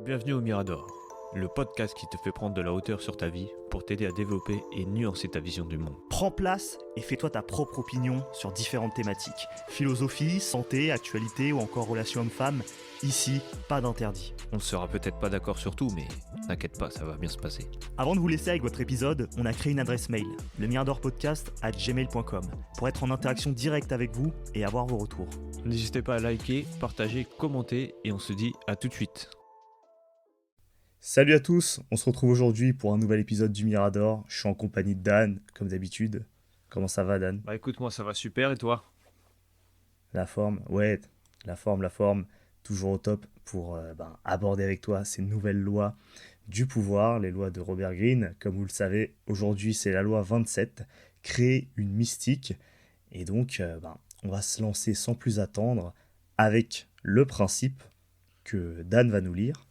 Bienvenue au Mirador, le podcast qui te fait prendre de la hauteur sur ta vie pour t'aider à développer et nuancer ta vision du monde. Prends place et fais-toi ta propre opinion sur différentes thématiques. Philosophie, santé, actualité ou encore relations hommes-femmes. Ici, pas d'interdit. On ne sera peut-être pas d'accord sur tout, mais t'inquiète pas, ça va bien se passer. Avant de vous laisser avec votre épisode, on a créé une adresse mail, lemiradorpodcast@gmail.com, pour être en interaction directe avec vous et avoir vos retours. N'hésitez pas à liker, partager, commenter et on se dit à tout de suite. Salut à tous, on se retrouve aujourd'hui pour un nouvel épisode du Mirador. Je suis en compagnie de Dan, comme d'habitude. Comment ça va, Dan ? Bah écoute, moi ça va super et toi ? La forme, ouais, la forme, toujours au top pour aborder avec toi ces nouvelles lois du pouvoir, les lois de Robert Greene. Comme vous le savez, aujourd'hui c'est la loi 27, créer une mystique. Et donc, on va se lancer sans plus attendre avec le principe que Dan va nous lire.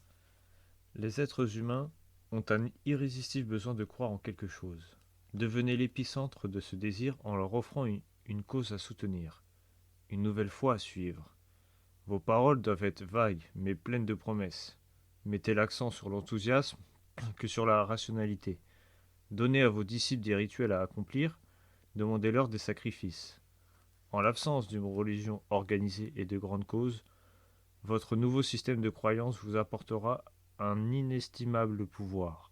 Les êtres humains ont un irrésistible besoin de croire en quelque chose. Devenez l'épicentre de ce désir en leur offrant une cause à soutenir, une nouvelle foi à suivre. Vos paroles doivent être vagues mais pleines de promesses. Mettez l'accent sur l'enthousiasme que sur la rationalité. Donnez à vos disciples des rituels à accomplir, demandez-leur des sacrifices. En l'absence d'une religion organisée et de grandes causes, votre nouveau système de croyance vous apportera un inestimable pouvoir.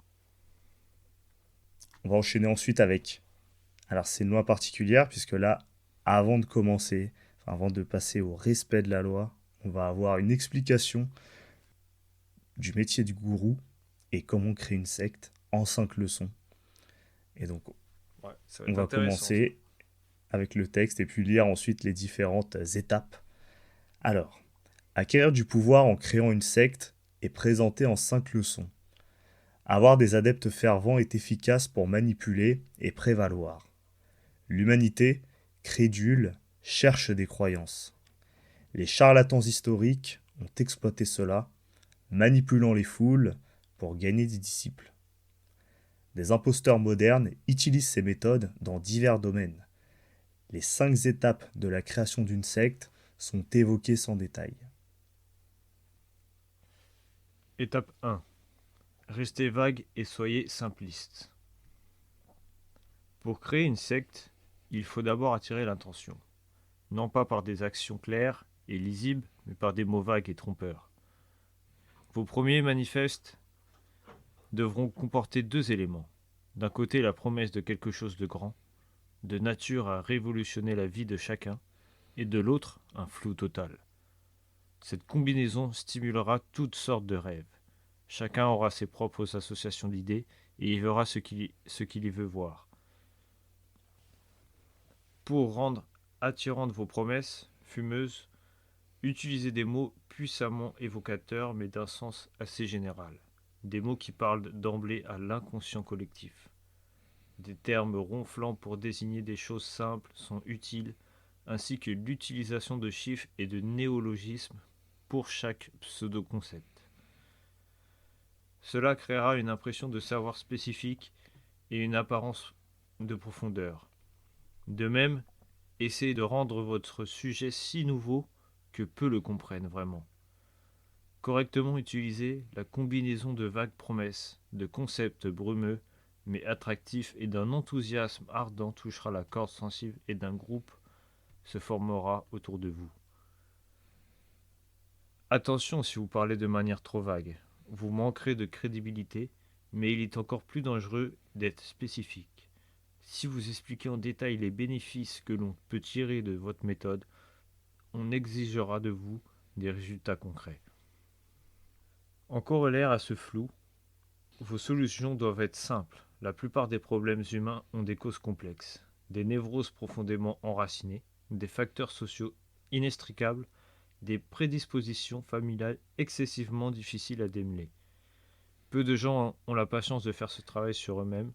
On va enchaîner ensuite avec... Alors c'est une loi particulière puisque là, avant de commencer, avant de passer au respect de la loi, on va avoir une explication du métier du gourou et comment créer une secte en 5 leçons. Et donc, Ouais, ça on va commencer avec le texte et puis lire ensuite les différentes étapes. Alors, acquérir du pouvoir en créant une secte est présenté en 5 leçons. Avoir des adeptes fervents est efficace pour manipuler et prévaloir. L'humanité, crédule, cherche des croyances. Les charlatans historiques ont exploité cela, manipulant les foules pour gagner des disciples. Des imposteurs modernes utilisent ces méthodes dans divers domaines. Les 5 étapes de la création d'une secte sont évoquées sans détail. Étape 1. Restez vague et soyez simpliste. Pour créer une secte, il faut d'abord attirer l'attention, non pas par des actions claires et lisibles, mais par des mots vagues et trompeurs. Vos premiers manifestes devront comporter 2 éléments. D'un côté, la promesse de quelque chose de grand, de nature à révolutionner la vie de chacun, et de l'autre, un flou total. Cette combinaison stimulera toutes sortes de rêves. Chacun aura ses propres associations d'idées et y verra ce qu'il y veut voir. Pour rendre attirantes vos promesses fumeuses, utilisez des mots puissamment évocateurs mais d'un sens assez général. Des mots qui parlent d'emblée à l'inconscient collectif. Des termes ronflants pour désigner des choses simples sont utiles, ainsi que l'utilisation de chiffres et de néologismes pour chaque pseudo-concept. Cela créera une impression de savoir spécifique et une apparence de profondeur. De même, essayez de rendre votre sujet si nouveau que peu le comprennent vraiment. Correctement utilisée, la combinaison de vagues promesses, de concepts brumeux mais attractifs et d'un enthousiasme ardent touchera la corde sensible et d'un groupe se formera autour de vous. Attention si vous parlez de manière trop vague. Vous manquerez de crédibilité, mais il est encore plus dangereux d'être spécifique. Si vous expliquez en détail les bénéfices que l'on peut tirer de votre méthode, on exigera de vous des résultats concrets. En corollaire à ce flou, vos solutions doivent être simples. La plupart des problèmes humains ont des causes complexes, des névroses profondément enracinées, des facteurs sociaux inextricables, des prédispositions familiales excessivement difficiles à démêler. Peu de gens ont la patience de faire ce travail sur eux-mêmes.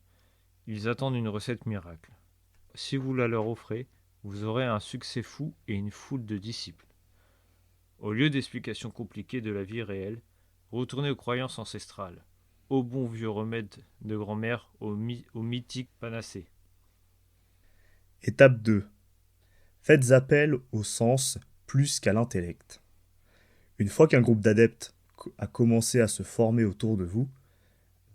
Ils attendent une recette miracle. Si vous la leur offrez, vous aurez un succès fou et une foule de disciples. Au lieu d'explications compliquées de la vie réelle, retournez aux croyances ancestrales, au bon vieux remède de grand-mère, au mythique panacée. Étape 2. Faites appel au sens plus qu'à l'intellect. Une fois qu'un groupe d'adeptes a commencé à se former autour de vous,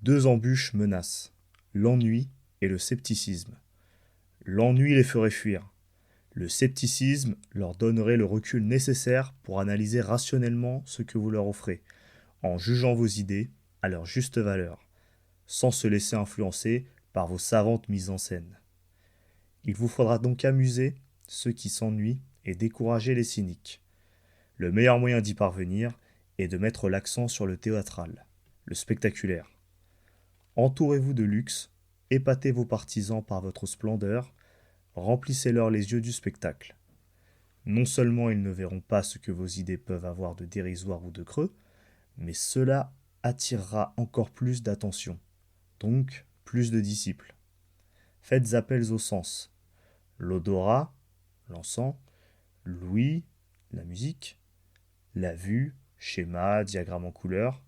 deux embûches menacent, l'ennui et le scepticisme. L'ennui les ferait fuir. Le scepticisme leur donnerait le recul nécessaire pour analyser rationnellement ce que vous leur offrez, en jugeant vos idées à leur juste valeur, sans se laisser influencer par vos savantes mises en scène. Il vous faudra donc amuser ceux qui s'ennuient et décourager les cyniques. Le meilleur moyen d'y parvenir est de mettre l'accent sur le théâtral, le spectaculaire. Entourez-vous de luxe, épatez vos partisans par votre splendeur, remplissez-leur les yeux du spectacle. Non seulement ils ne verront pas ce que vos idées peuvent avoir de dérisoire ou de creux, mais cela attirera encore plus d'attention, donc plus de disciples. Faites appel aux sens. L'odorat, l'encens, l'ouïe, la musique, la vue, schéma, diagramme en couleur.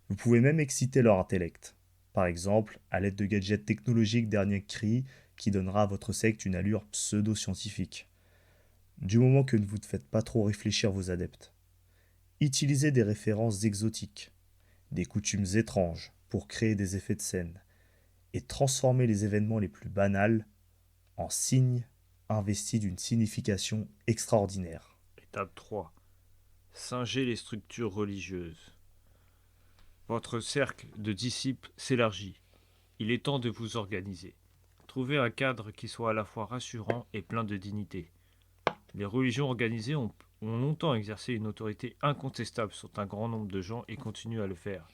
Vous pouvez même exciter leur intellect. Par exemple, à l'aide de gadgets technologiques dernier cri qui donnera à votre secte une allure pseudo-scientifique. Du moment que vous ne faites pas trop réfléchir vos adeptes. Utilisez des références exotiques, des coutumes étranges pour créer des effets de scène et transformer les événements les plus banals en signes investis d'une signification extraordinaire. Étape 3. Singer les structures religieuses. Votre cercle de disciples s'élargit. Il est temps de vous organiser. Trouvez un cadre qui soit à la fois rassurant et plein de dignité. Les religions organisées ont longtemps exercé une autorité incontestable sur un grand nombre de gens et continuent à le faire,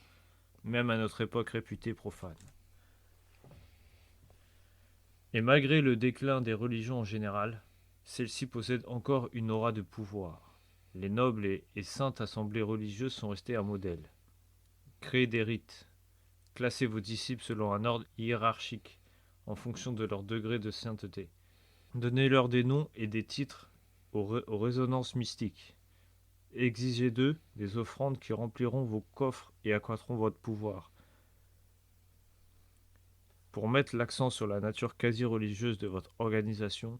même à notre époque réputée profane. Et malgré le déclin des religions en général, celles-ci possèdent encore une aura de pouvoir. Les nobles et saintes assemblées religieuses sont restées un modèle. Créez des rites. Classez vos disciples selon un ordre hiérarchique, en fonction de leur degré de sainteté. Donnez-leur des noms et des titres aux résonances mystiques. Exigez d'eux des offrandes qui rempliront vos coffres et accroîtront votre pouvoir. Pour mettre l'accent sur la nature quasi-religieuse de votre organisation,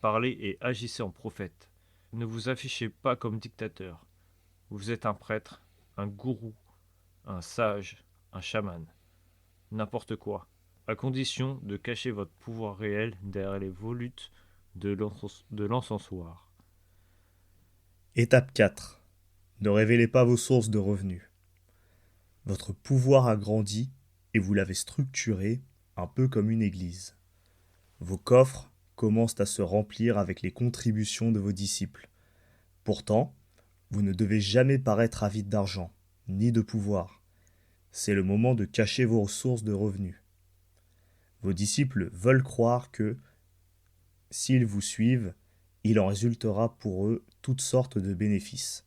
parlez et agissez en prophète. Ne vous affichez pas comme dictateur. Vous êtes un prêtre, un gourou, un sage, un chaman. N'importe quoi, à condition de cacher votre pouvoir réel derrière les volutes de l'encensoir. Étape 4. Ne révélez pas vos sources de revenus. Votre pouvoir a grandi et vous l'avez structuré un peu comme une église. Vos coffres commencent à se remplir avec les contributions de vos disciples. Pourtant, vous ne devez jamais paraître avide d'argent, ni de pouvoir. C'est le moment de cacher vos sources de revenus. Vos disciples veulent croire que, s'ils vous suivent, il en résultera pour eux toutes sortes de bénéfices.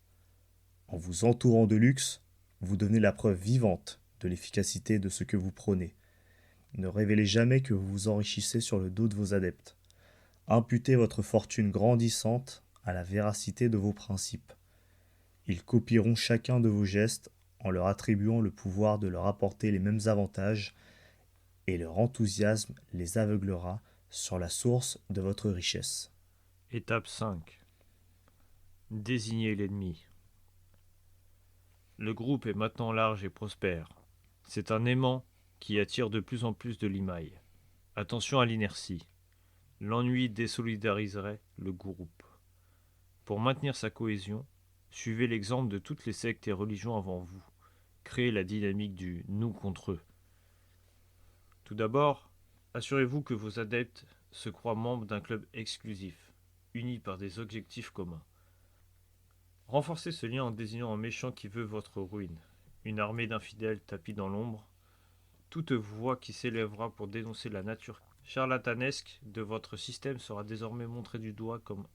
En vous entourant de luxe, vous donnez la preuve vivante de l'efficacité de ce que vous prônez. Ne révélez jamais que vous vous enrichissez sur le dos de vos adeptes. Imputez votre fortune grandissante à la véracité de vos principes. Ils copieront chacun de vos gestes en leur attribuant le pouvoir de leur apporter les mêmes avantages et leur enthousiasme les aveuglera sur la source de votre richesse. Étape 5. Désignez l'ennemi. Le groupe est maintenant large et prospère. C'est un aimant qui attire de plus en plus de limailles. Attention à l'inertie. L'ennui désolidariserait le groupe. Pour maintenir sa cohésion, suivez l'exemple de toutes les sectes et religions avant vous. Créez la dynamique du nous contre eux. Tout d'abord, assurez-vous que vos adeptes se croient membres d'un club exclusif, unis par des objectifs communs. Renforcez ce lien en désignant un méchant qui veut votre ruine, une armée d'infidèles tapis dans l'ombre, toute voix qui s'élèvera pour dénoncer la nature charlatanesque de votre système sera désormais montrée du doigt comme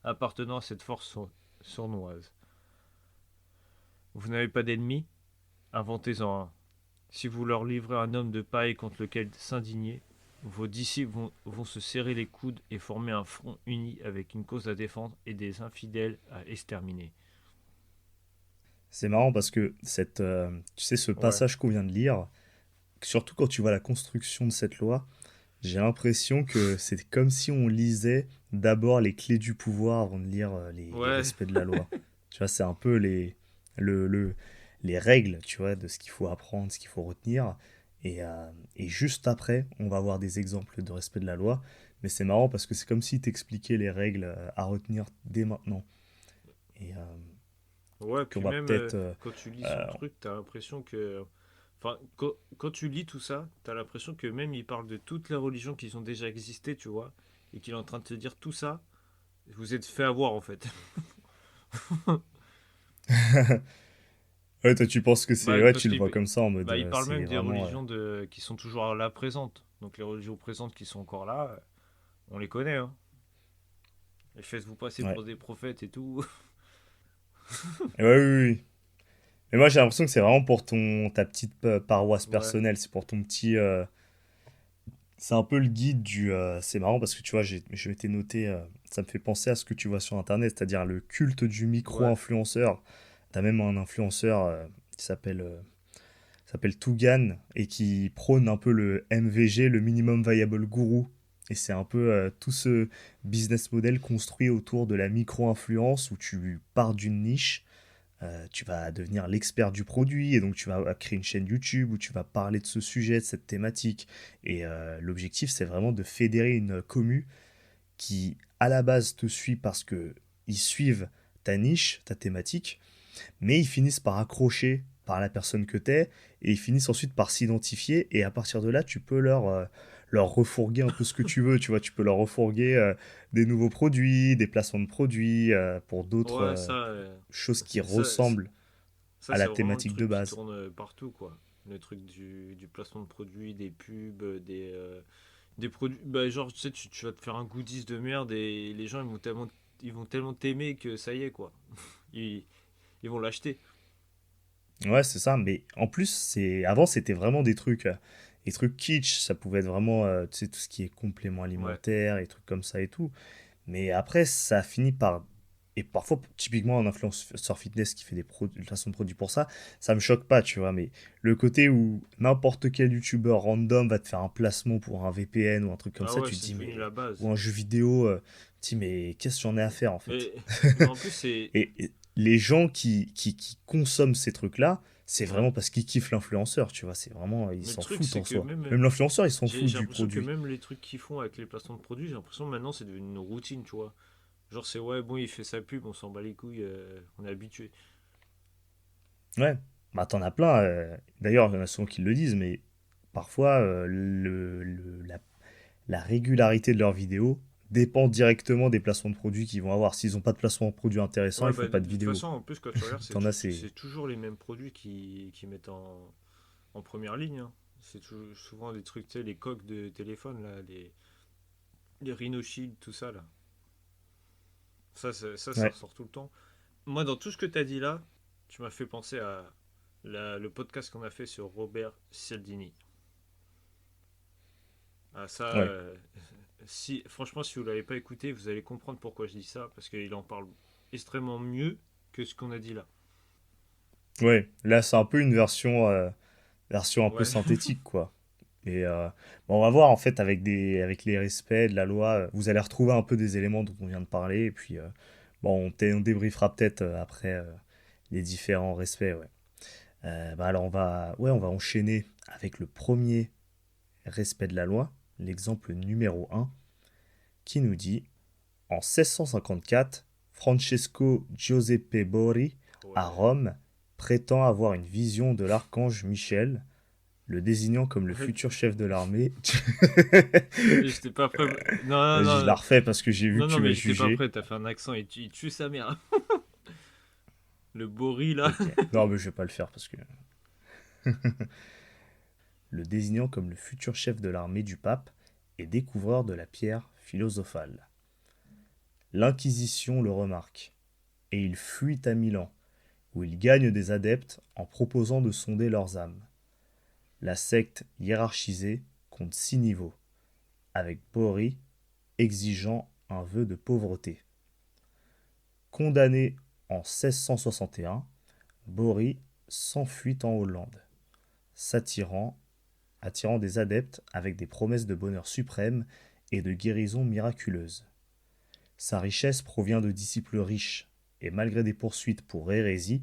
appartenant à cette force sournoise. Vous n'avez pas d'ennemis? Inventez-en un. Si vous leur livrez un homme de paille contre lequel s'indigner, vos disciples vont se serrer les coudes et former un front uni avec une cause à défendre et des infidèles à exterminer. C'est marrant parce que tu sais, ce Ouais. passage qu'on vient de lire, surtout quand tu vois la construction de cette loi, j'ai l'impression que c'est comme si on lisait d'abord les clés du pouvoir avant de lire les Ouais, respects de la loi. Tu vois, c'est un peu le, les règles, tu vois, de ce qu'il faut apprendre, ce qu'il faut retenir. Et juste après, on va avoir des exemples de respect de la loi. Mais c'est marrant parce que c'est comme si t'expliquais les règles à retenir dès maintenant. Et Ouais, qu'on puis va même peut-être... quand tu lis son euh, truc, t'as l'impression que. Enfin, quand tu lis tout ça, t'as l'impression que même il parle de toutes les religions qui ont déjà existé, tu vois, et qu'il est en train de te dire tout ça, vous êtes fait avoir en fait. ouais, toi, tu penses que c'est... Bah, Ouais, parce tu le qu'il vois comme ça en mode... bah, il parle c'est même des vraiment... religions qui sont toujours là présentes. Donc les religions présentes qui sont encore là, on les connaît, hein. Et faites-vous passer Ouais. pour des prophètes et tout. Et ouais, oui, oui. Mais moi, j'ai l'impression que c'est vraiment pour ta petite paroisse Ouais, personnelle. C'est pour ton petit... c'est un peu le guide du... c'est marrant parce que tu vois, je m'étais noté... ça me fait penser à ce que tu vois sur Internet, c'est-à-dire le culte du ouais. micro-influenceur. T'as même un influenceur qui s'appelle Tougan et qui prône un peu le MVG, le Minimum Viable Guru. Et c'est un peu tout ce business model construit autour de la micro-influence où tu pars d'une niche, tu vas devenir l'expert du produit et donc tu vas créer une chaîne YouTube où tu vas parler de ce sujet, de cette thématique. Et l'objectif, c'est vraiment de fédérer une commu qui, à la base, te suit parce que ils suivent ta niche, ta thématique, mais ils finissent par accrocher par la personne que t'es, et ils finissent ensuite par s'identifier, et à partir de là, tu peux leur refourguer un peu ce que tu veux, tu vois, tu peux leur refourguer des nouveaux produits, des placements de produits, pour d'autres Ouais, choses qui c'est- ça, c'est- ressemblent ça à la c'est vraiment le thématique de truc qui base. tourne partout, quoi. Le truc du placement de produits, des pubs, des produits. Bah, genre, tu sais, tu vas te faire un goodies de merde et les gens ils vont tellement t'aimer que ça y est, quoi. Ils, ils vont l'acheter. Ouais, c'est ça, mais en plus, avant, c'était vraiment des trucs kitsch, ça pouvait être vraiment, tu sais, tout ce qui est complément Ouais. alimentaire, et trucs comme ça et tout. Mais après, ça a fini par. Et parfois, typiquement, un influenceur fitness qui fait des placements de produits pour ça, ça me choque pas, tu vois. Mais le côté où n'importe quel youtubeur random va te faire un placement pour un VPN ou un truc comme Ah ça, ouais, tu te c'est dis, devenu la mais. Ou base. un jeu vidéo, tu te dis, mais qu'est-ce que j'en ai à faire en fait? Mais, mais en plus, c'est. Et les gens qui consomment ces trucs-là, c'est Ouais. vraiment parce qu'ils kiffent l'influenceur, tu vois. C'est vraiment. Ils Mais le s'en truc, foutent c'est en que soi. même. Même l'influenceur, il s'en fout J'ai du l'impression que produit. même les trucs qu'ils font avec les placements de produits, j'ai l'impression que maintenant c'est devenu une routine, tu vois. Genre, c'est ouais, bon, il fait sa pub, on s'en bat les couilles, on est habitué. Ouais, bah t'en as plein. D'ailleurs, il y en a souvent qui le disent, mais parfois, la régularité de leurs vidéos dépend directement des placements de produits qu'ils vont avoir. S'ils n'ont pas de placement de produits intéressant, Ouais, ils font bah, pas de de toute vidéos. façon, en plus, quand tu regardes, T'en as, c'est... c'est toujours les mêmes produits qui mettent en première ligne, hein. C'est souvent des trucs, tu sais, les coques de téléphone, là, les Rhino Shield, tout ça, là. Ça Ouais, ressort tout le temps. Moi, dans tout ce que tu as dit là, tu m'as fait penser à le podcast qu'on a fait sur Robert Cialdini. Ah, ça, ouais. si, franchement, si vous l'avez pas écouté, vous allez comprendre pourquoi je dis ça, parce qu'il en parle extrêmement mieux que ce qu'on a dit là. Ouais, là, c'est un peu une version un peu Ouais, synthétique, quoi. Et bon, on va voir, en fait, avec les respects de la loi, vous allez retrouver un peu des éléments dont on vient de parler. Et puis, bon, on débriefera peut-être après les différents respects, ouais. Bah alors on va enchaîner avec le premier respect de la loi, l'exemple numéro un, qui nous dit en 1654, Francesco Giuseppe Bori à ouais. Rome prétend avoir une vision de l'archange Michel, le désignant comme le Ouais. futur chef de l'armée. J'étais pas prêt. Non, non, Vas-y, je la non, refais parce que j'ai vu non, que non, tu mais m'as j'étais pas jugé. prêt. T'as fait un accent et il tue sa mère. Le Bori là. Ok. Non, mais je vais pas le faire parce que le désignant comme le futur chef de l'armée du pape et découvreur de la pierre philosophale. L'Inquisition le remarque et il fuit à Milan, où il gagne des adeptes en proposant de sonder leurs âmes. La secte hiérarchisée compte 6 niveaux, avec Bori exigeant un vœu de pauvreté. Condamné en 1661, Bori s'enfuit en Hollande, s'attirant attirant des adeptes avec des promesses de bonheur suprême et de guérison miraculeuse. Sa richesse provient de disciples riches, et malgré des poursuites pour hérésie,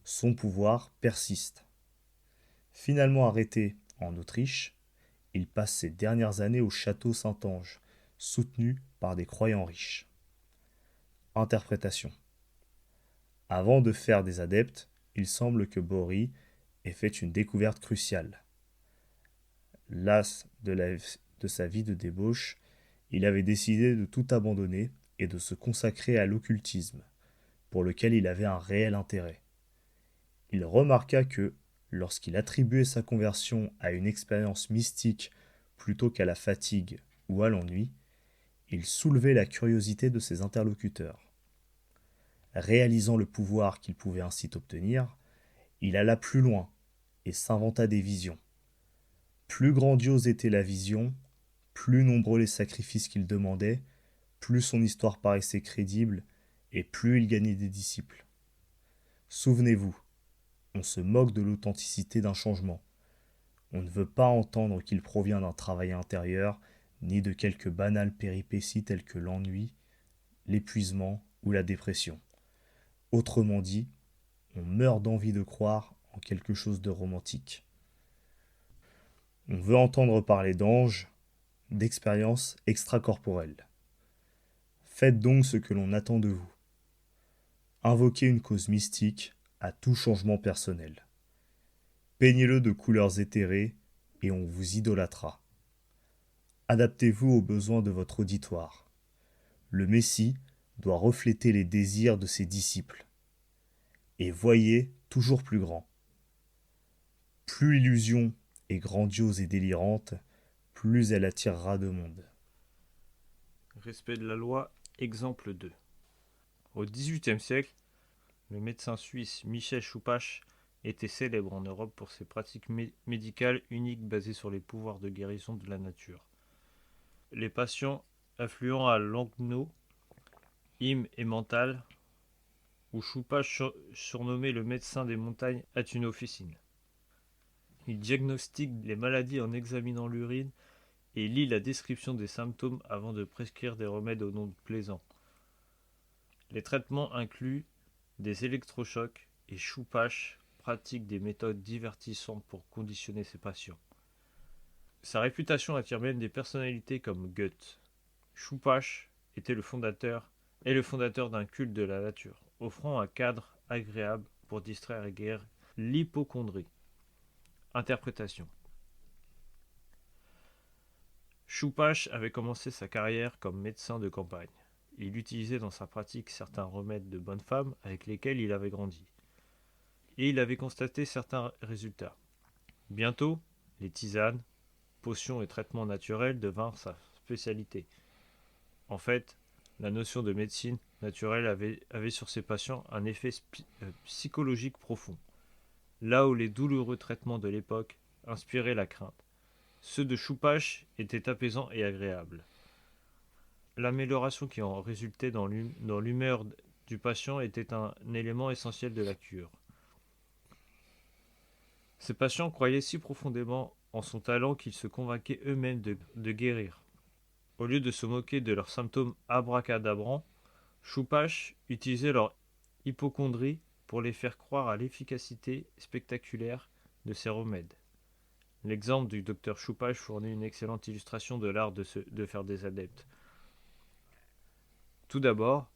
son pouvoir persiste. Finalement arrêté en Autriche, il passe ses dernières années au château Saint-Ange, soutenu par des croyants riches. Interprétation. Avant de faire des adeptes, il semble que Bory ait fait une découverte cruciale. Las de sa vie de débauche, il avait décidé de tout abandonner et de se consacrer à l'occultisme, pour lequel il avait un réel intérêt. Il remarqua que, lorsqu'il attribuait sa conversion à une expérience mystique plutôt qu'à la fatigue ou à l'ennui, il soulevait la curiosité de ses interlocuteurs. Réalisant le pouvoir qu'il pouvait ainsi obtenir, il alla plus loin et s'inventa des visions. Plus grandiose était la vision, plus nombreux les sacrifices qu'il demandait, plus son histoire paraissait crédible et plus il gagnait des disciples. Souvenez-vous, on se moque de l'authenticité d'un changement. On ne veut pas entendre qu'il provient d'un travail intérieur, ni de quelques banales péripéties telles que l'ennui, l'épuisement ou la dépression. Autrement dit, on meurt d'envie de croire en quelque chose de romantique. On veut entendre parler d'anges, d'expériences extracorporelles. Faites donc ce que l'on attend de vous. Invoquez une cause mystique à tout changement personnel. Peignez-le de couleurs éthérées et on vous idolâtrera. Adaptez-vous aux besoins de votre auditoire. Le Messie doit refléter les désirs de ses disciples. Et voyez toujours plus grand. Plus l'illusion est grandiose et délirante, plus elle attirera de monde. Respect de la loi, exemple 2. Au XVIIIe siècle, le médecin suisse Michel Choupache était célèbre en Europe pour ses pratiques médicales uniques basées sur les pouvoirs de guérison de la nature. Les patients affluant à Langnau, Im et Mental, où Choupache, surnommé le médecin des montagnes, a une officine. Il diagnostique les maladies en examinant l'urine et lit la description des symptômes avant de prescrire des remèdes au nom plaisant. Les traitements incluent des électrochocs et Choupache pratique des méthodes divertissantes pour conditionner ses patients. Sa réputation attire même des personnalités comme Goethe. Choupache était le fondateur d'un culte de la nature, offrant un cadre agréable pour distraire et guérir l'hypocondrie. Interprétation. Choupache avait commencé sa carrière comme médecin de campagne. Il utilisait dans sa pratique certains remèdes de bonne femme avec lesquels il avait grandi. Et il avait constaté certains résultats. Bientôt, les tisanes, potions et traitements naturels devinrent sa spécialité. En fait, la notion de médecine naturelle avait sur ses patients un effet psychologique profond. Là où les douloureux traitements de l'époque inspiraient la crainte, ceux de Choupache étaient apaisants et agréables. L'amélioration qui en résultait dans l'humeur du patient était un élément essentiel de la cure. Ces patients croyaient si profondément en son talent qu'ils se convainquaient eux-mêmes de guérir. Au lieu de se moquer de leurs symptômes abracadabrants, Choupache utilisait leur hypocondrie pour les faire croire à l'efficacité spectaculaire de ces remèdes. L'exemple du docteur Choupache fournit une excellente illustration de l'art de faire des adeptes. Tout d'abord,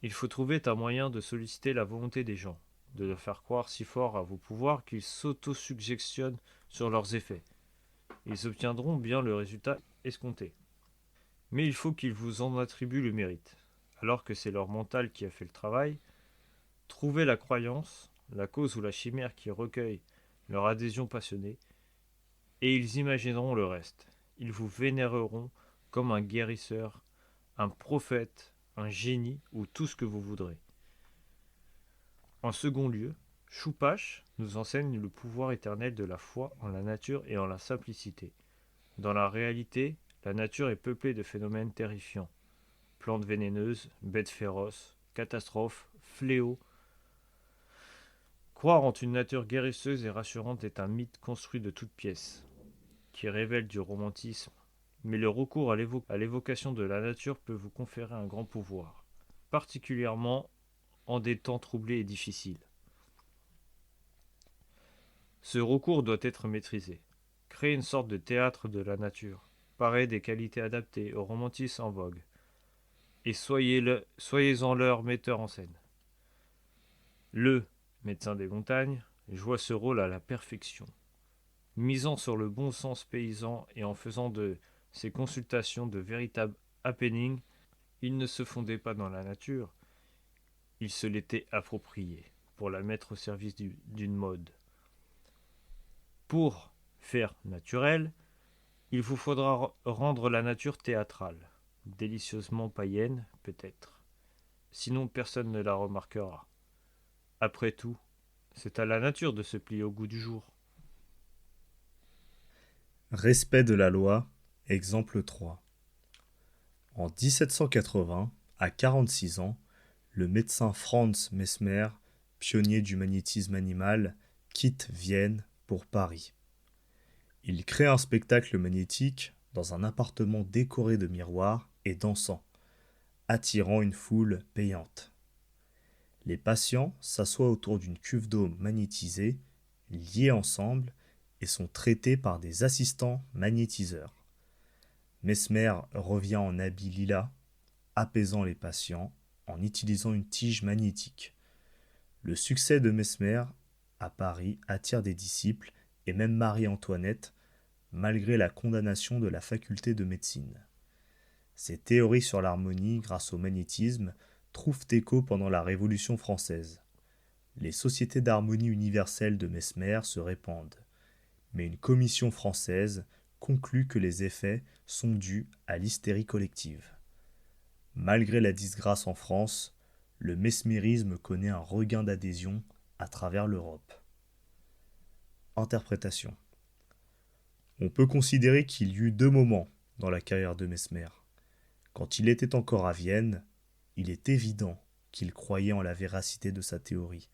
il faut trouver un moyen de solliciter la volonté des gens, de leur faire croire si fort à vos pouvoirs qu'ils s'auto-suggestionnent sur leurs effets. Ils obtiendront bien le résultat escompté. Mais il faut qu'ils vous en attribuent le mérite. Alors que c'est leur mental qui a fait le travail, trouvez la croyance, la cause ou la chimère qui recueille leur adhésion passionnée, et ils imagineront le reste. Ils vous vénéreront comme un guérisseur, un prophète, un génie ou tout ce que vous voudrez. En second lieu, Choupache nous enseigne le pouvoir éternel de la foi en la nature et en la simplicité. Dans la réalité, la nature est peuplée de phénomènes terrifiants. Plantes vénéneuses, bêtes féroces, catastrophes, fléaux. Croire en une nature guérisseuse et rassurante est un mythe construit de toutes pièces, qui révèle du romantisme, mais le recours à l'évocation de la nature peut vous conférer un grand pouvoir, particulièrement en des temps troublés et difficiles. Ce recours doit être maîtrisé. Créer une sorte de théâtre de la nature, paré des qualités adaptées au romantisme en vogue, et soyez-en leur metteur en scène. Le médecin des montagnes joua ce rôle à la perfection, misant sur le bon sens paysan et en faisant de ses consultations de véritables happenings. Il ne se fondait pas dans la nature, il se l'était appropriée pour la mettre au service d'une mode. Pour faire naturel, il vous faudra rendre la nature théâtrale, délicieusement païenne peut-être. Sinon personne ne la remarquera. Après tout, c'est à la nature de se plier au goût du jour. Respect de la loi, exemple 3. En 1780, à 46 ans, le médecin Franz Mesmer, pionnier du magnétisme animal, quitte Vienne pour Paris. Il crée un spectacle magnétique dans un appartement décoré de miroirs et d'encens, attirant une foule payante. Les patients s'assoient autour d'une cuve d'eau magnétisée, liés ensemble, et sont traités par des assistants magnétiseurs. Mesmer revient en habit lilas, apaisant les patients en utilisant une tige magnétique. Le succès de Mesmer à Paris attire des disciples et même Marie-Antoinette, malgré la condamnation de la faculté de médecine. Ses théories sur l'harmonie grâce au magnétisme trouvent écho pendant la Révolution française. Les sociétés d'harmonie universelle de Mesmer se répandent, mais une commission française conclut que les effets sont dus à l'hystérie collective. Malgré la disgrâce en France, le mesmérisme connaît un regain d'adhésion à travers l'Europe. Interprétation. On peut considérer qu'il y eut deux moments dans la carrière de Mesmer. Quand il était encore à Vienne, il est évident qu'il croyait en la véracité de sa théorie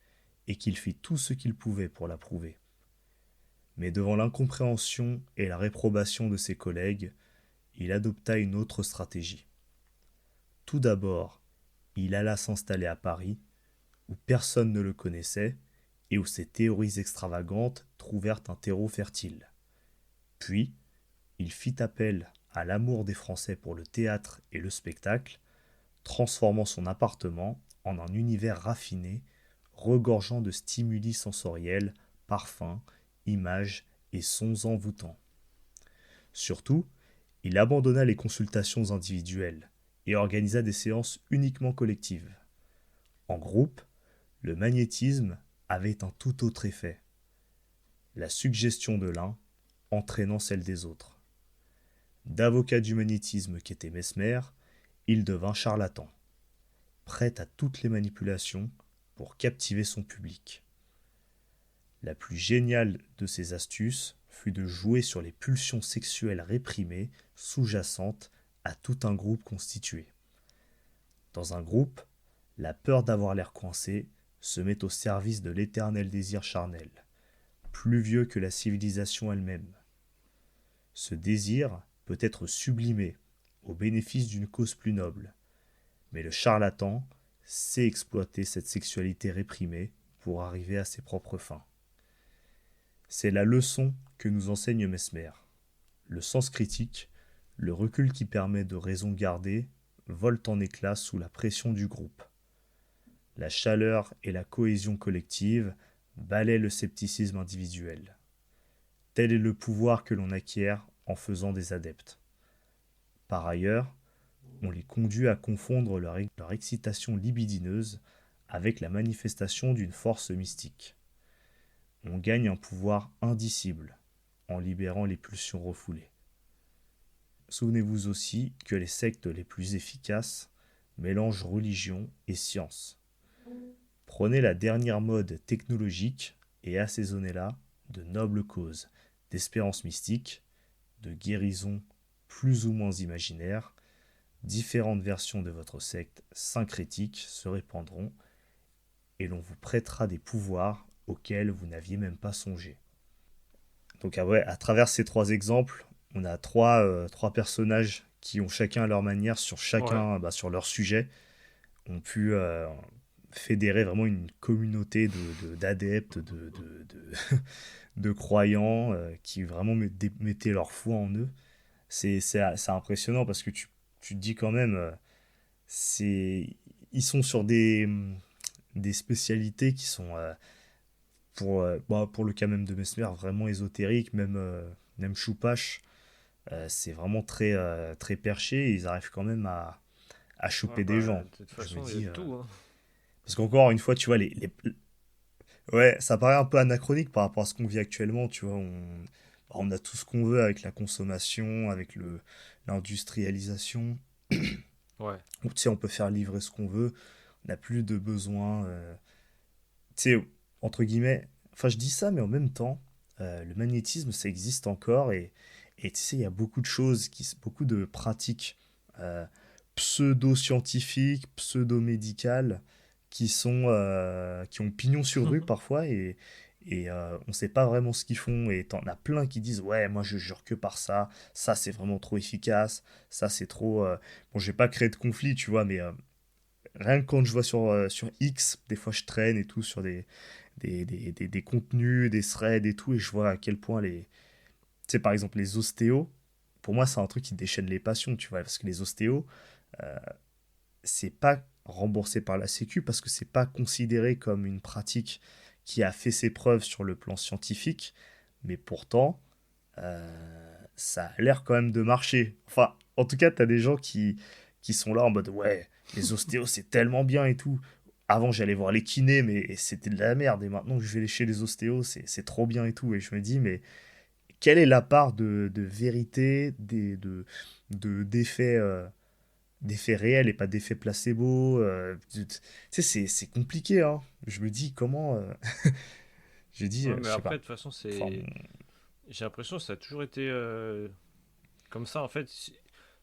et qu'il fit tout ce qu'il pouvait pour la prouver. Mais devant l'incompréhension et la réprobation de ses collègues, il adopta une autre stratégie. Tout d'abord, il alla s'installer à Paris, où personne ne le connaissait et où ses théories extravagantes trouvèrent un terreau fertile. Puis, il fit appel à l'amour des Français pour le théâtre et le spectacle, transformant son appartement en un univers raffiné, regorgeant de stimuli sensoriels, parfums, images et sons envoûtants. Surtout, il abandonna les consultations individuelles et organisa des séances uniquement collectives. En groupe, le magnétisme avait un tout autre effet, la suggestion de l'un entraînant celle des autres. D'avocat du magnétisme qu'était Mesmer, il devint charlatan, prêt à toutes les manipulations pour captiver son public. La plus géniale de ses astuces fut de jouer sur les pulsions sexuelles réprimées sous-jacentes à tout un groupe constitué. Dans un groupe, la peur d'avoir l'air coincé se met au service de l'éternel désir charnel, plus vieux que la civilisation elle-même. Ce désir peut être sublimé au bénéfice d'une cause plus noble, mais le charlatan sait exploiter cette sexualité réprimée pour arriver à ses propres fins. C'est la leçon que nous enseigne Mesmer. Le sens critique, le recul qui permet de raison garder, volent en éclats sous la pression du groupe. La chaleur et la cohésion collective balaient le scepticisme individuel. Tel est le pouvoir que l'on acquiert en faisant des adeptes. Par ailleurs, on les conduit à confondre leur excitation libidineuse avec la manifestation d'une force mystique. On gagne un pouvoir indicible en libérant les pulsions refoulées. Souvenez-vous aussi que les sectes les plus efficaces mélangent religion et science. Prenez la dernière mode technologique et assaisonnez-la de nobles causes, d'espérances mystiques, de guérisons plus ou moins imaginaires. Différentes versions de votre secte syncrétique se répandront et l'on vous prêtera des pouvoirs auxquels vous n'aviez même pas songé. Donc à travers ces trois exemples, on a trois personnages qui ont chacun à leur manière sur Ouais. sur leur sujet, ont pu fédérer vraiment une communauté d'adeptes, de croyants qui vraiment mettaient leur foi en eux. C'est impressionnant parce que tu te dis quand même, c'est, ils sont sur des spécialités qui sont, pour le cas même de Mesmer, vraiment ésotériques, même Choupache, c'est vraiment très perché et ils arrivent quand même à Ouais, choper des bah, gens. de toute Je me façon, il y a dis, de tout, hein. parce qu'encore une fois, tu vois, ouais, ça paraît un peu anachronique par rapport à ce qu'on vit actuellement, tu vois, on a tout ce qu'on veut avec la consommation, avec l'industrialisation. Ouais. Tu sais, on peut faire livrer ce qu'on veut, on n'a plus de besoin, tu sais, entre guillemets, enfin je dis ça, mais en même temps, le magnétisme, ça existe encore, et tu sais, il y a beaucoup de choses, beaucoup de pratiques euh, pseudo-scientifiques, pseudo-médicales, qui ont pignon sur rue parfois, et on ne sait pas vraiment ce qu'ils font, et t'en as plein qui disent, ouais, moi je jure que par ça c'est vraiment trop efficace, ça c'est trop... Bon, je vais pas créer de conflit, tu vois, mais rien que quand je vois sur X, des fois je traîne et tout sur des contenus, des threads et tout, et je vois à quel point tu sais, par exemple, les ostéos, pour moi, c'est un truc qui déchaîne les passions, tu vois, parce que les ostéos, euh, c'est pas remboursé par la Sécu parce que c'est pas considéré comme une pratique qui a fait ses preuves sur le plan scientifique, mais pourtant, ça a l'air quand même de marcher. Enfin, en tout cas, t'as des gens qui sont là en mode ouais, les ostéos c'est tellement bien et tout. Avant, j'allais voir les kinés, mais c'était de la merde. Et maintenant que je vais chez les ostéos, c'est trop bien et tout. Et je me dis, mais quelle est la part de vérité, d'effets d'effets réels et pas d'effets placebo tu sais, c'est compliqué, hein. Je me dis, comment. J'ai dit, Ouais, je mais sais après, de pas. toute façon, Enfin, j'ai l'impression que ça a toujours été comme ça, en fait.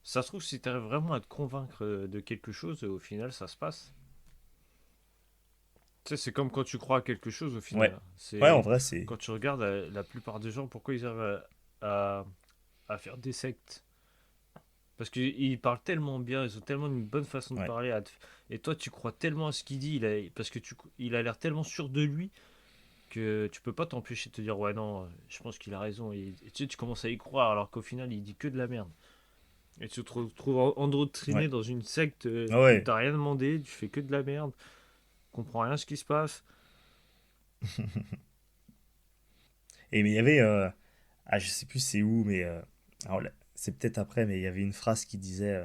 Ça se trouve, si tu arrives vraiment à te convaincre de quelque chose, au final, ça se passe. Tu sais, c'est comme quand tu crois à quelque chose, au final, ouais. hein. Ouais, en C'est vrai, c'est. quand tu regardes la plupart des gens, pourquoi ils arrivent à faire des sectes. Parce qu'ils parlent tellement bien, ils ont tellement une bonne façon de Ouais. parler. Et toi, tu crois tellement à ce qu'il dit, parce que il a l'air tellement sûr de lui que tu peux pas t'empêcher de te dire ouais non, je pense qu'il a raison. Et tu sais, tu commences à y croire alors qu'au final, il dit que de la merde. Et tu te retrouves endoctriné Ouais. dans une secte Ah où ouais. t'as rien demandé, tu fais que de la merde, comprends rien à ce qui se passe. Et mais il y avait. Ah, je sais plus c'est où, mais. Alors c'est peut-être après, mais il y avait une phrase qui disait.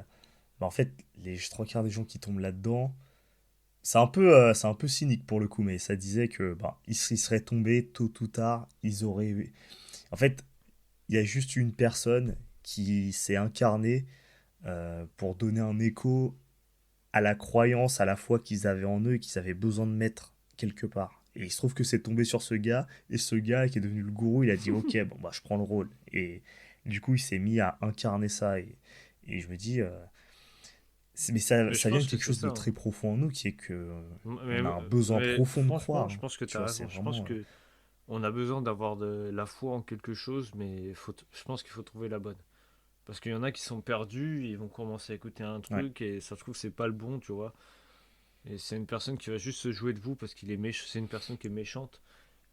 Bah, en fait, les trois quarts des gens qui tombent là-dedans. C'est un peu cynique pour le coup, mais ça disait que bah, ils seraient tombés tôt ou tard, ils auraient. En fait, il y a juste une personne qui s'est incarnée pour donner un écho à la croyance, à la foi qu'ils avaient en eux et qu'ils avaient besoin de mettre quelque part. Et il se trouve que c'est tombé sur ce gars, et ce gars qui est devenu le gourou, il a dit ok, bon bah je prends le rôle. Et du coup, il s'est mis à incarner ça. Et je me dis, mais ça, Mais je ça vient pense de que quelque c'est chose de ça, hein. très profond en nous, qui est que Mais, on a un besoin profond de franchement, croire, je hein. pense que Tu t'as vois, c'est raison. Je pense vraiment. que on a besoin d'avoir de la foi en quelque chose, mais je pense qu'il faut trouver la bonne. Parce qu'il y en a qui sont perdus, ils vont commencer à écouter un Ouais, truc et ça se trouve c'est pas le bon, tu vois. Et c'est une personne qui va juste se jouer de vous parce qu'il est méchant. C'est une personne qui est méchante,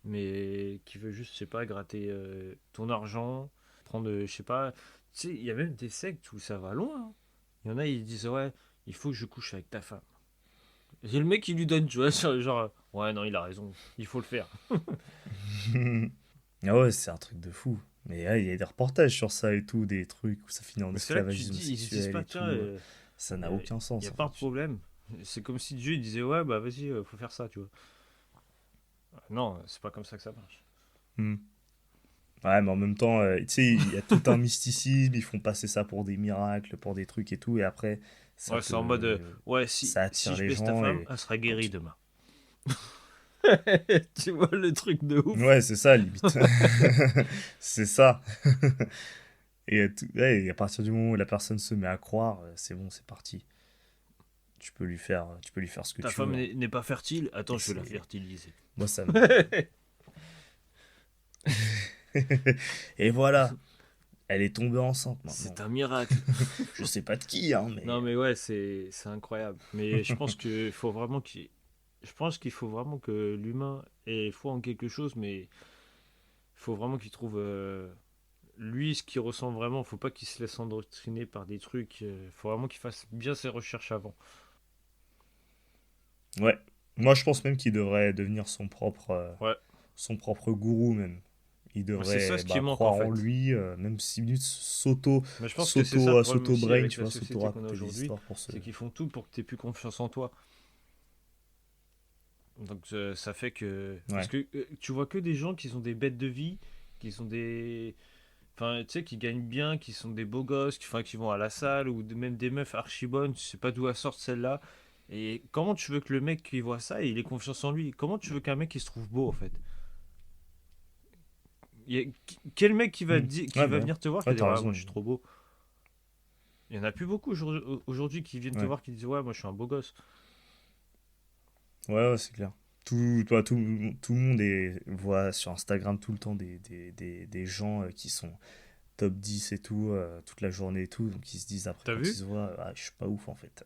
mais qui veut juste, je sais pas, gratter ton argent, prendre, je sais pas. Tu sais, il y a même des sectes où ça va loin, hein. Il y en a, ils disent ouais, il faut que je couche avec ta femme. Et le mec qui lui donne, tu vois, genre ouais non, il a raison, il faut le faire. ah ouais, c'est un truc de fou. Mais ouais, il y a des reportages sur ça et tout, des trucs où ça finit en Mais c'est là que tu te esclavagisme dis, ils disent sexuel pas, et tiens, tout. Ça n'a aucun il n'y a sens en pas de fait. problème. C'est comme si Dieu il disait ouais, bah vas-y, faut faire ça, tu vois. Non, c'est pas comme ça que ça marche. Hmm. Ouais, mais en même temps, tu sais, il y a tout un mysticisme, ils font passer ça pour des miracles, pour des trucs et tout, et après, ça Ouais, c'est en mode te, ouais, ça si attire je les baisse ta gens femme, et elle sera quand guérie demain. Tu vois le truc de ouf. ouais, c'est ça, limite. C'est ça. Et, ouais, et à partir du moment où la personne se met à croire, c'est bon, c'est parti. Tu peux lui faire ce que Ta tu femme veux, hein. n'est pas fertile, Et attends, je vais la c'est, fertiliser. moi, ça me. Et voilà, elle est tombée enceinte maintenant. C'est un miracle. Je sais pas de qui, hein, mais. Non mais ouais, c'est incroyable. Mais je pense qu'il faut vraiment qu'il Je pense qu'il faut vraiment que l'humain ait foi en quelque chose, mais il faut vraiment qu'il trouve lui ce qu'il ressent vraiment. Faut pas qu'il se laisse endoctriner par des trucs. Faut vraiment qu'il fasse bien ses recherches avant. Ouais. Moi, je pense même qu'il devrait devenir Ouais. son propre gourou même. Il C'est ça devrait ce qui manque en croire en fait. lui, même 6 minutes, Mais je pense que c'est ça le problème aussi s'auto-brain, avec tu la vois, société qu'on a s'auto-raconter des aujourd'hui, histoires pour se... c'est qu'ils font tout pour que tu aies plus confiance en toi. Donc ça fait que... Parce Ouais. que tu vois que des gens qui sont des bêtes de vie, qui sont des... Enfin, tu sais, qui gagnent bien, qui sont des beaux gosses, qui vont à la salle, ou même des meufs archi bonnes, tu sais pas d'où elles sortent celle-là. Et comment tu veux que le mec qui voit ça, il ait confiance en lui? Comment tu veux qu'un mec qui se trouve beau, en fait? Il y a- Quel mec Hmm. qui Ouais, va bah, venir te voir qui ouais, va dire, t'as ouais, moi je raison. suis trop beau? Il y en a plus beaucoup aujourd'hui qui viennent te Ouais. voir qui disent, ouais, moi je suis un beau gosse. Ouais, ouais, c'est clair. Tout le monde voit sur Instagram tout le temps des gens qui sont top 10 et tout, toute la journée et tout. Donc ils se disent après, T'as quand ils vu? se voient, ah, je suis pas ouf en fait.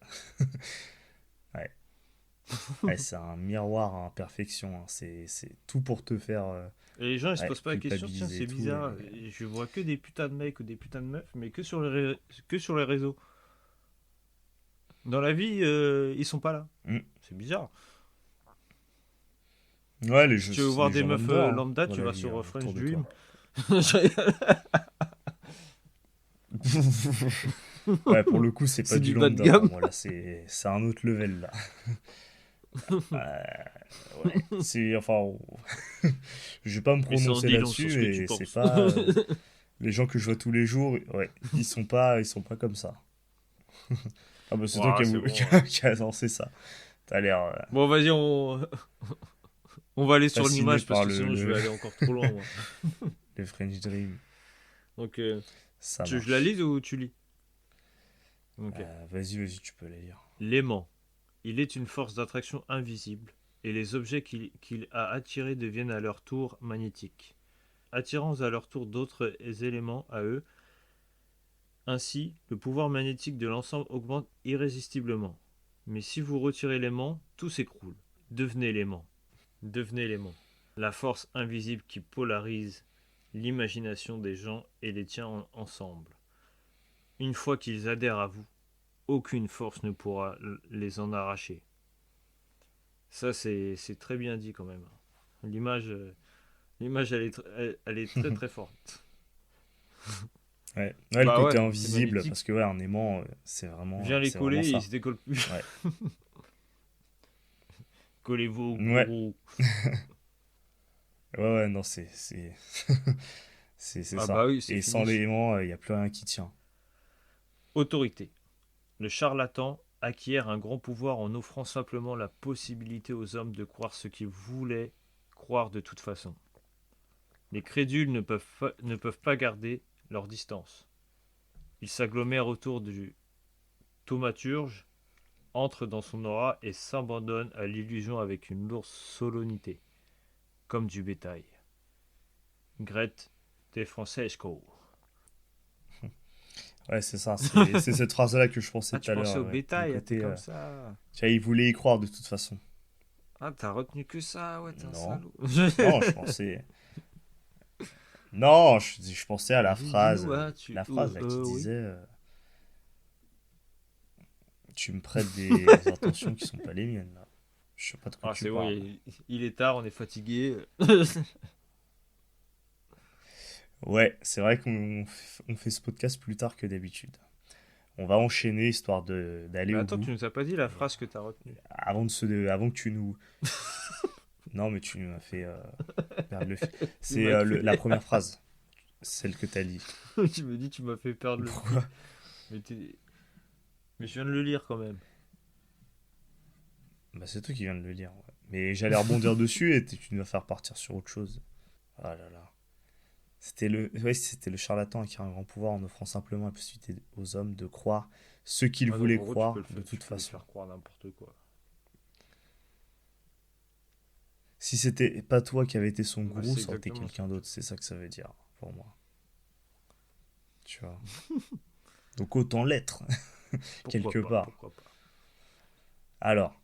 Ouais, ouais, c'est un miroir à imperfection, hein. C'est tout pour te faire Et les gens ils se ouais, posent pas la question, tiens, culpabiliser et c'est tout. bizarre, je vois que des putains de mecs ou des putains de meufs, mais que sur les réseaux. Dans la vie, ils sont pas là. Hmm. C'est bizarre. Ouais, Si tu veux voir les des gens meufs lambda hein, lambda, dans tu la vas vie sur hein, French autour de Dream. toi. Ouais, pour le coup, c'est pas C'est du du bas de lambda pour gamme. moi. Là, c'est un autre level là. Euh, ouais, c'est enfin, je vais pas me Mais ça en prononcer dit long sur là-dessus, ce que tu mais c'est penses. pas les gens que je vois tous les jours. Ouais, ils sont pas comme ça. Ah bah c'est toi Ouah, c'est qui bon. qui a lancé ça. T'as l'air Bon, vas-y, on va aller sur fasciné l'image parce par que sinon je vais aller encore trop loin, moi. le French Dream. Donc, Ça je la marche. lise ou tu lis? Ok. Vas-y, tu peux la lire. L'aimant. Il est une force d'attraction invisible, et les objets qu'il a attirés deviennent à leur tour magnétiques, attirant à leur tour d'autres éléments à eux. Ainsi, le pouvoir magnétique de l'ensemble augmente irrésistiblement. Mais si vous retirez l'aimant, tout s'écroule. Devenez l'aimant. Devenez l'aimant. La force invisible qui polarise l'imagination des gens et les tient ensemble. Une fois qu'ils adhèrent à vous, aucune force ne pourra les en arracher. Ça, c'est très bien dit quand même. L'image, l'image elle est très très forte. Ouais. Ouais, le Bah côté ouais, c'est invisible, parce magnétique. que ouais, un aimant, Viens les c'est vraiment coller et ils ça. se décollent plus. Ouais. Collez-vous au Ouais. gourou. Ouais, non, c'est Ah ça. bah oui, c'est Et sans fini. l'élément, il n'y a plus rien qui tient. Autorité. Le charlatan acquiert un grand pouvoir en offrant simplement la possibilité aux hommes de croire ce qu'ils voulaient croire de toute façon. Les crédules ne peuvent pas garder leur distance. Ils s'agglomèrent autour du thaumaturge, entrent dans son aura et s'abandonnent à l'illusion avec une lourde solennité, comme du bétail. Gret de Francesco. Ouais, c'est ça. C'est cette phrase-là que je pensais Ah, tout tu à l'heure. pensais au Ouais. Le bétail, ah, t'es côté, comme ça. tu vois, il voulait y croire de toute façon. Ah, t'as retenu que ça, ouais, t'es un Non. salaud. Non, je pensais. Non, je pensais à Vas-y, dis-nous, hein, la phrase là, qui oui. disait tu me prêtes des intentions qui sont pas les miennes là. Je sais pas de quoi Ah, tu c'est bon, parles. il est tard, on est fatigué. Ouais, c'est vrai on fait ce podcast plus tard que d'habitude. On va enchaîner histoire d'aller Mais au attends, bout. tu nous as pas dit la Et phrase que t'as retenue. avant que tu nous. Non, mais tu m'as fait perdre le fil. Tu C'est m'as la tué. première phrase, celle que t'as dit. Tu me dis, tu m'as fait perdre le fil. Pourquoi? Mais, mais je viens de le lire quand même. Bah, c'est toi qui viens de le dire. Ouais. Mais j'allais rebondir dessus et tu vas faire partir sur autre chose. Ah là là. C'était le charlatan qui a un grand pouvoir en offrant simplement la possibilité aux hommes de croire ce qu'ils Ah, donc voulaient en gros, croire de tu toute peux lui façon. faire croire n'importe quoi. Si c'était pas toi qui avais été son Bah, gourou, c'est ça aurait été exactement ça. quelqu'un d'autre. C'est ça que ça veut dire pour moi. Tu vois. Donc autant l'être, Pourquoi quelque pas, part. pourquoi pas. Alors,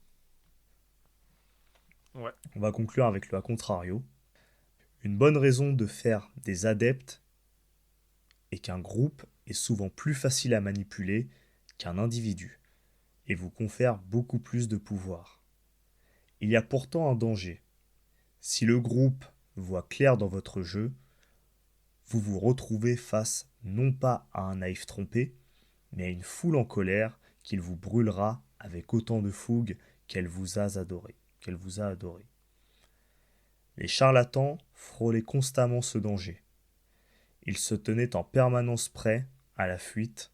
Ouais. On va conclure avec le a contrario. Une bonne raison de faire des adeptes est qu'un groupe est souvent plus facile à manipuler qu'un individu et vous confère beaucoup plus de pouvoir. Il y a pourtant un danger. Si le groupe voit clair dans votre jeu, vous vous retrouvez face non pas à un naïf trompé, mais à une foule en colère qu'il vous brûlera avec autant de fougue qu'elle vous a adoré. Les charlatans frôlaient constamment ce danger. Ils se tenaient en permanence prêts à la fuite,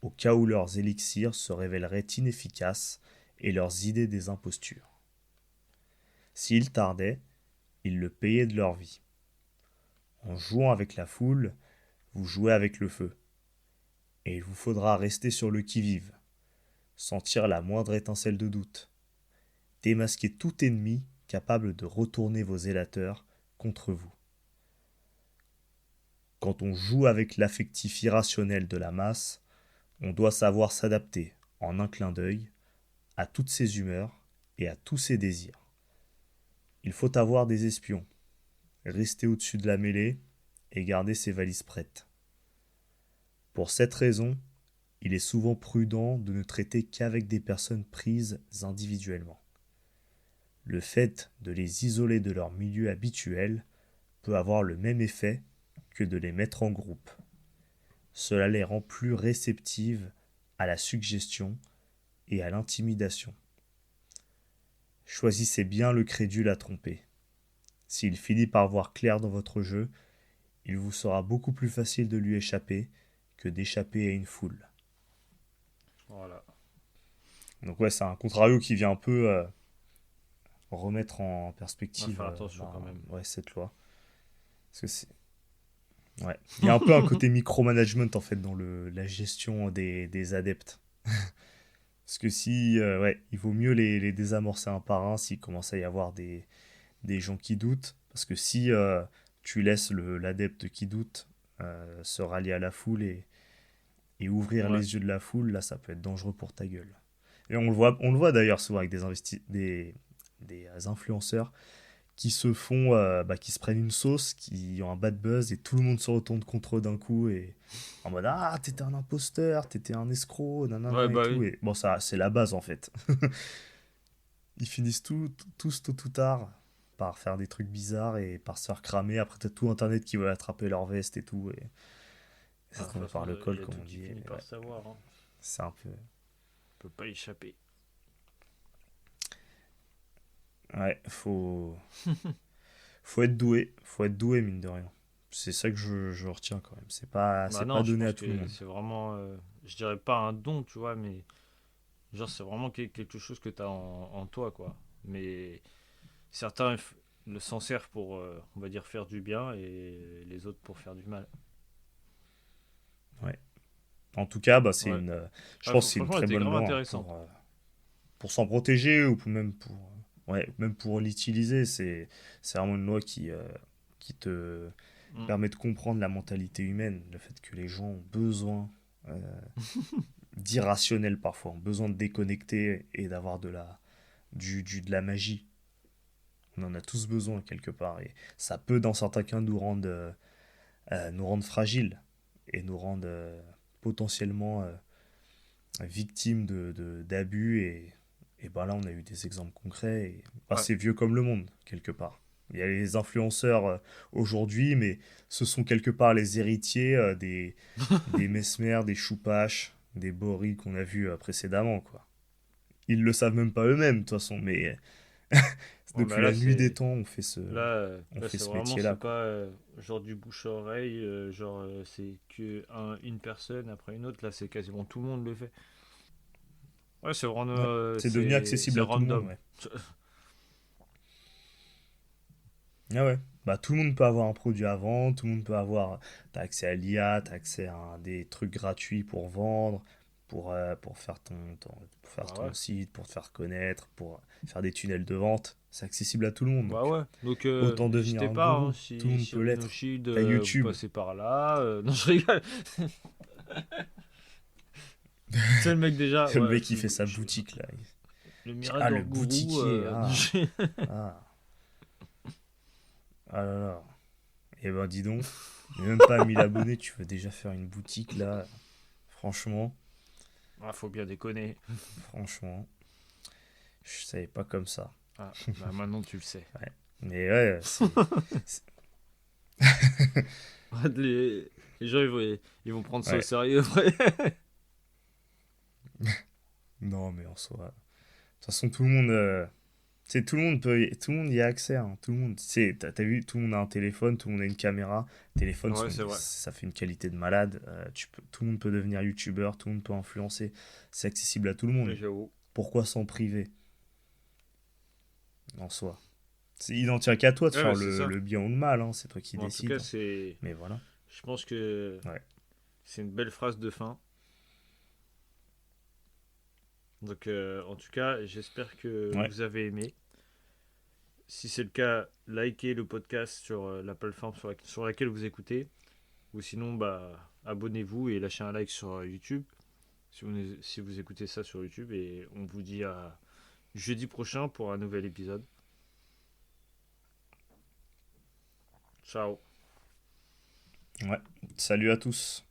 au cas où leurs élixirs se révéleraient inefficaces et leurs idées des impostures. S'ils tardaient, ils le payaient de leur vie. En jouant avec la foule, vous jouez avec le feu. Et il vous faudra rester sur le qui-vive, sentir la moindre étincelle de doute, démasquer tout ennemi capable de retourner vos zélateurs contre vous. Quand on joue avec l'affectif irrationnel de la masse, on doit savoir s'adapter, en un clin d'œil, à toutes ses humeurs et à tous ses désirs. Il faut avoir des espions, rester au-dessus de la mêlée et garder ses valises prêtes. Pour cette raison, il est souvent prudent de ne traiter qu'avec des personnes prises individuellement. Le fait de les isoler de leur milieu habituel peut avoir le même effet que de les mettre en groupe. Cela les rend plus réceptives à la suggestion et à l'intimidation. Choisissez bien le crédule à tromper. S'il finit par voir clair dans votre jeu, il vous sera beaucoup plus facile de lui échapper que d'échapper à une foule. Voilà. Donc ouais, c'est un contrario qui vient un peu remettre en On va perspective faire attention quand même. ouais, cette loi. Parce que ouais. Il y a un peu un côté micromanagement en fait dans la gestion des adeptes. Parce que si, ouais, il vaut mieux les désamorcer un par un s'il commence à y avoir des gens qui doutent. Parce que si tu laisses l'adepte qui doute se rallier à la foule et ouvrir Ouais. les yeux de la foule, là ça peut être dangereux pour ta gueule. Et on le voit d'ailleurs souvent avec des influenceurs qui qui se prennent une sauce, qui ont un bad buzz et tout le monde se retourne contre eux d'un coup et en mode ah t'étais un imposteur, t'étais un escroc, Ouais, nanana et bah tout oui. et bon ça c'est la base en fait. Ils finissent tous tôt ou tard par faire des trucs bizarres et par se faire cramer. Après t'as tout internet qui veut attraper leur veste et tout et Ah, ça de toute tombe par façon, le il col y a comme tout on qui dit. finit Et par ouais, savoir. Hein. c'est un peu On peut pas échapper. ouais faut être doué mine de rien. C'est ça que je retiens quand même. Bah C'est pas non, je donné à pense tout le que monde. c'est vraiment, je dirais pas un don, tu vois, mais genre c'est vraiment quelque chose que t'as en toi, quoi. Mais certains s'en servent pour, on va dire, faire du bien et les autres pour faire du mal. Ouais. En tout cas, Ouais. je Ah, pense que c'est une franchement, elle très était bonne grave loi hein, intéressante. pour s'en protéger ou même pour l'utiliser. C'est vraiment une loi qui te Mm. permet de comprendre la mentalité humaine, le fait que les gens ont besoin euh, d'irrationnel parfois, ont besoin de déconnecter et d'avoir de la magie. On en a tous besoin quelque part et ça peut dans certains cas nous rendre fragiles et nous rendre potentiellement victimes d'abus et ben là on a eu des exemples concrets et ben, Ouais. c'est vieux comme le monde quelque part. Il y a les influenceurs aujourd'hui, mais ce sont quelque part les héritiers des Mesmer, des Choupache, des Boris qu'on a vus précédemment quoi. Ils le savent même pas eux-mêmes de toute façon, mais Ouais, bah depuis là, la nuit des c'est. temps Là, on fait c'est ce vraiment, métier c'est là quoi. pas genre du bouche à oreille, genre c'est que une personne après une autre, là c'est quasiment tout le monde le fait. Ouais, c'est vraiment, Ouais, c'est devenu accessible c'est à tout le monde random. ouais. Ah ouais. Bah, tout le monde peut avoir un produit à vendre, tout le monde peut avoir. T'as accès à l'IA, t'as accès à des trucs gratuits pour vendre, pour faire pour faire Bah ton ouais. site, pour te faire connaître, pour faire des tunnels de vente. C'est accessible à tout le monde, Bah donc ouais. Donc autant devenir n'hésitez un pas, hein, gourou. Tout le si, monde si peut Rhino l'être. Shield, T'as vous YouTube. passez par là. Non, je rigole. C'est le mec déjà. Le Ouais, mec qui fait sa boutique là. Le Ah, Mirador le Gourou. boutiquier. Ah, ah là là. Eh ben, dis donc. Même pas 1000 abonnés, tu veux déjà faire une boutique là. Franchement, Ah, faut bien déconner. franchement, je savais pas comme ça. Ah, bah maintenant tu le sais. Ouais. Mais ouais, c'est- Les gens ils vont prendre ça au Ouais. sérieux après. Non, mais en soi. De toute façon, tout le monde. Tout le monde tout le monde y a accès, hein. Tout le monde. T'as vu, tout le monde a un téléphone, tout le monde a une caméra. Téléphone, Ouais, c'est vrai. ça fait une qualité de malade. Tout le monde peut devenir youtubeur, tout le monde peut influencer. C'est accessible à tout le Mais monde. j'avoue. Pourquoi s'en priver en soi? Il n'en tient qu'à toi de Ouais, faire bah, c'est ça. le bien ou le mal, hein. C'est toi qui Bon, en tout cas, décides. Mais voilà. je pense que Ouais. c'est une belle phrase de fin. Donc, en tout cas, j'espère que Ouais. vous avez aimé. Si c'est le cas, likez le podcast sur la plateforme sur laquelle vous écoutez. Ou sinon, bah, abonnez-vous et lâchez un like sur YouTube. Si vous écoutez ça sur YouTube. Et on vous dit à jeudi prochain pour un nouvel épisode. Ciao. Ouais. Salut à tous.